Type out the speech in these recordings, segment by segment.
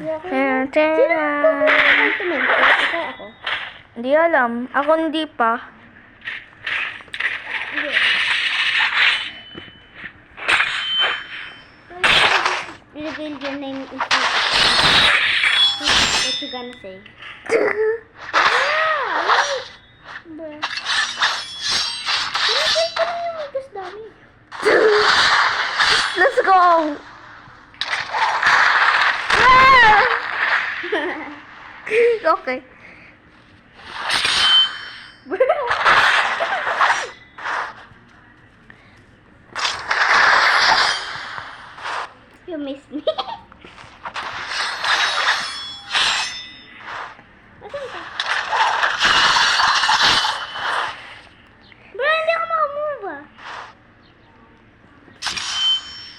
Sino ang tumingin? Ikaw ako? Hindi alam. Ako hindi pa. Hindi. Reveal your name in what you gonna say? Bruh. Sinasay ko lang yung Wikas Dami. Let's go! Okay. You miss me. Asan ka? Bro, hindi ako makamove ah.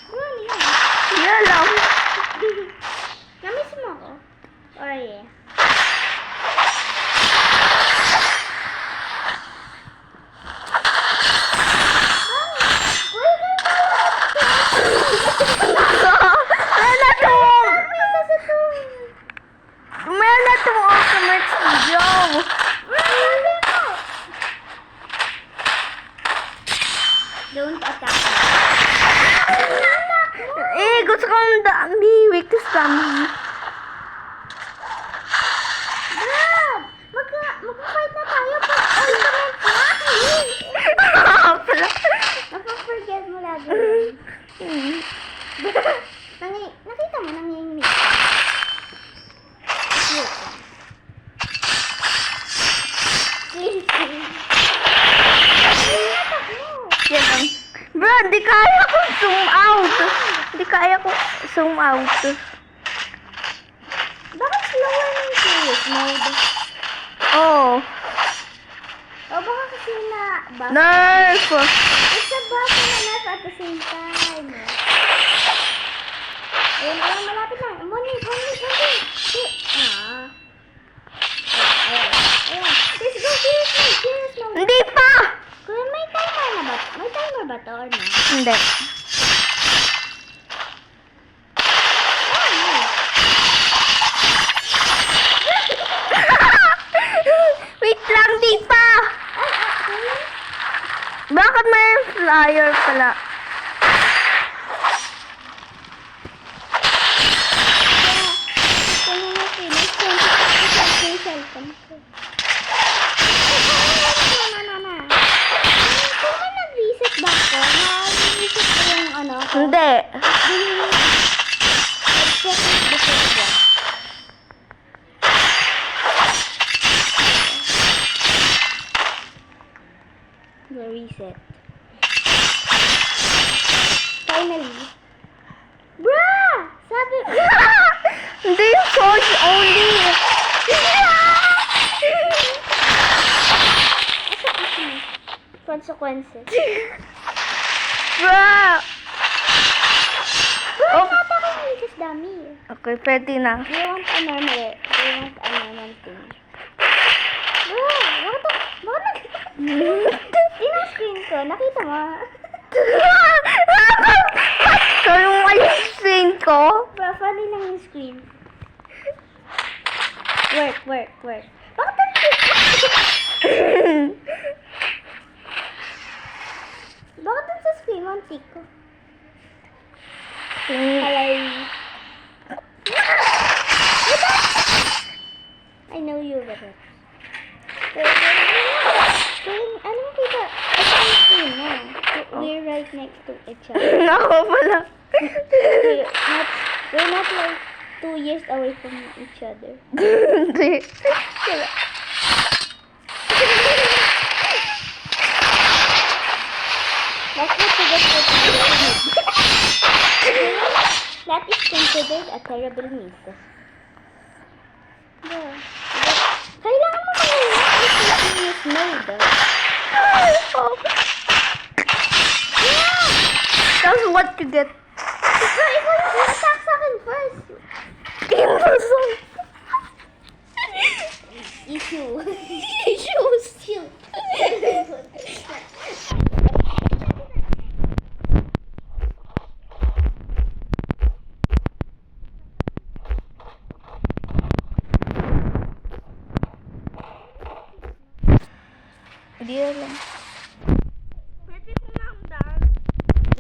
Bro, ano yan? Hindi alam. Namiss mo ako? Or yeah? Meron na itong ultimate studio. Don't attack me. Gusto kong dami. Wikas dami. Brad! Magka-fight na tayo pag ultimate na. Napag-forget mo lagi. Nakita mo nangyayimik. Yan. Bro, di kaya ko zoom out. Di kaya ko zoom out. Bakit slower ng serious mode? Oh. O baka kasi na buff. Nerf. It's a buff and a nerf at the same time. Ayun, malapit na. Money. Ayun. Let's go, serious mode. Hindi pa. Kuya, may timer na ba? May timer ba to or no? Hindi. Wait lang, di pa. Bakit may flyer pala? Hindi. Reset. Finally. Bruh! Sabi... Hindi yung choice only. Consequences. Bro! Oh, nata ko yung Wikas Dami. Okay, pwede na. Do you want a normal thing? Bruh! Bakit yung screen ko? Nakita mo? Kaya mo yung screen ko? Bro, funny lang yung screen. Work. Bakit ang Bakit ang sa screen mo ang tick ko? Hello. I know you better. Ano mo kita? Ito ang screen mo. We're right next to each other. Ako pala. We're not like 2 years away from each other. Hindi. That's what you get for That is considered a terrible miss. Yeah. Kailangan mo serious mode. That's what you get. Ikaw yung attack sa akin first. Issue. Hindi alam. Pwede ko lang daan.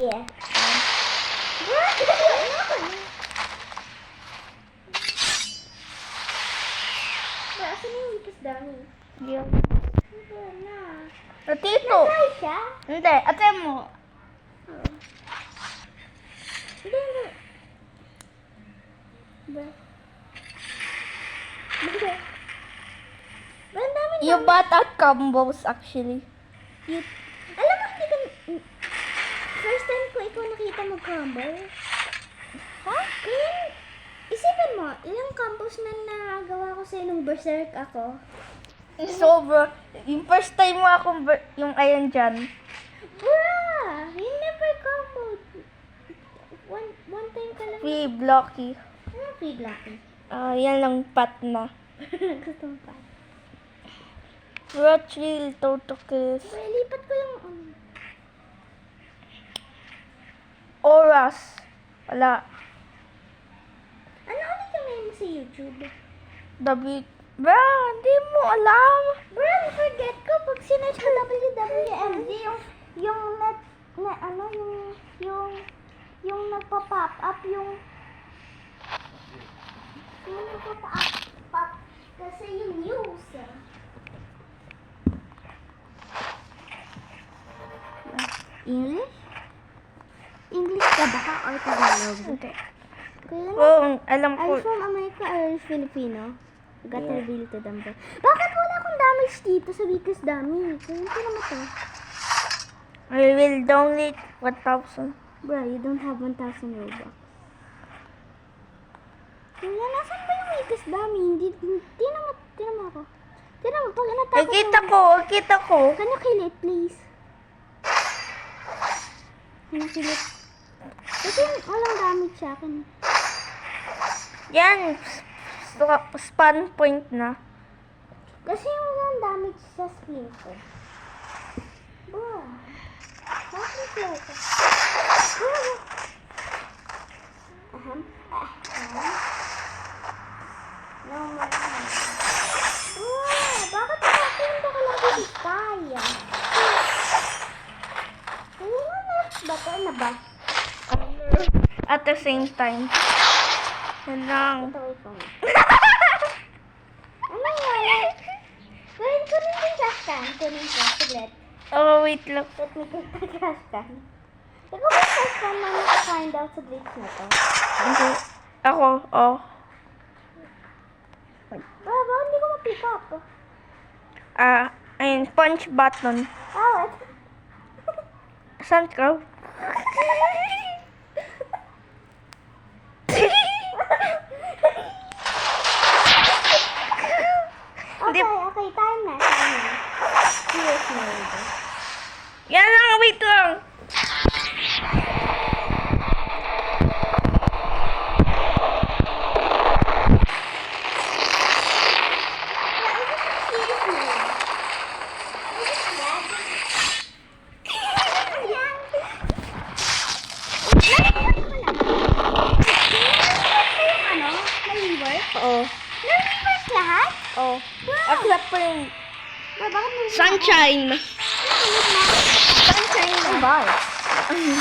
Yeah. Bro, asan yung weakest dummy? Hindi alam. Wala na. Ratito. Natry siya? Hindi, ate mo. Hindi. Ba? Ba? Ba, ang dami You bought at combos actually. Alam mo, hindi ko... First time ko ikaw nakita mag-combo. Ha? Kaya, isipin mo, ilang combos na nagawa ko sa'yo nung berserk ako. Sobra. Yung first time mo akong, yung ayan dyan. Bruh! You never comboed. One time ka lang. Free blocky. Ano free blocking? Yan lang pat na. Gusto mo pa. Rothschild, Totokis. Pero lipat ko yung... Oras. Wala. Ano ulit yung name mo sa YouTube? David. Bra, hindi mo alam. Bruh, forget ko pag sinearch ko WWMD, yung yung nagpa-pop up yung nagpa-pop up kasi yung news. English? English ka ba ka or Tagalog? Hindi. Kaya Oh, alam are ko. you from America or Filipino? Got to reveal to them. Bakit wala akong damage dito sa weakest dummy? Kaya hindi naman to. I will donate 1,000. Bro, you don't have 1,000 Robux. Kaya nasan ba yung weakest dummy? Hindi naman ako. Tingnan mo, pag Ay, inatakot kita ko. Can you kill it, please? Can you kill it? Kasi walang damage sa akin. Yan. Spawn point na. Kasi walang damage sa skin ko. Bro. Bakit slow ko? Aham. No more. Bakit nakapunta ka lang sa kaya? Ano na? Bato na ba? At the same time. Yan lang. Ito ito. Ano yan? Kunin ko yung trash can. Kunin ko. Saglit. Oh, wait lang. Let me take the trash can. Ikaw ba yung trash can na naka-find out sa glitch na to? Hindi. Ako, oh. Baba, hindi ko ma-pick up. Ayun, punch button. What? Saan ka? Hindi. Okay, time na. Serious mode. Yan lang, wait lang. Serious mode. Oo. Nag-rework lahat? Oh. Wow! Except for yung Bakit may sunshine. Sunshine na. Sunshine na. Bye. Ayan.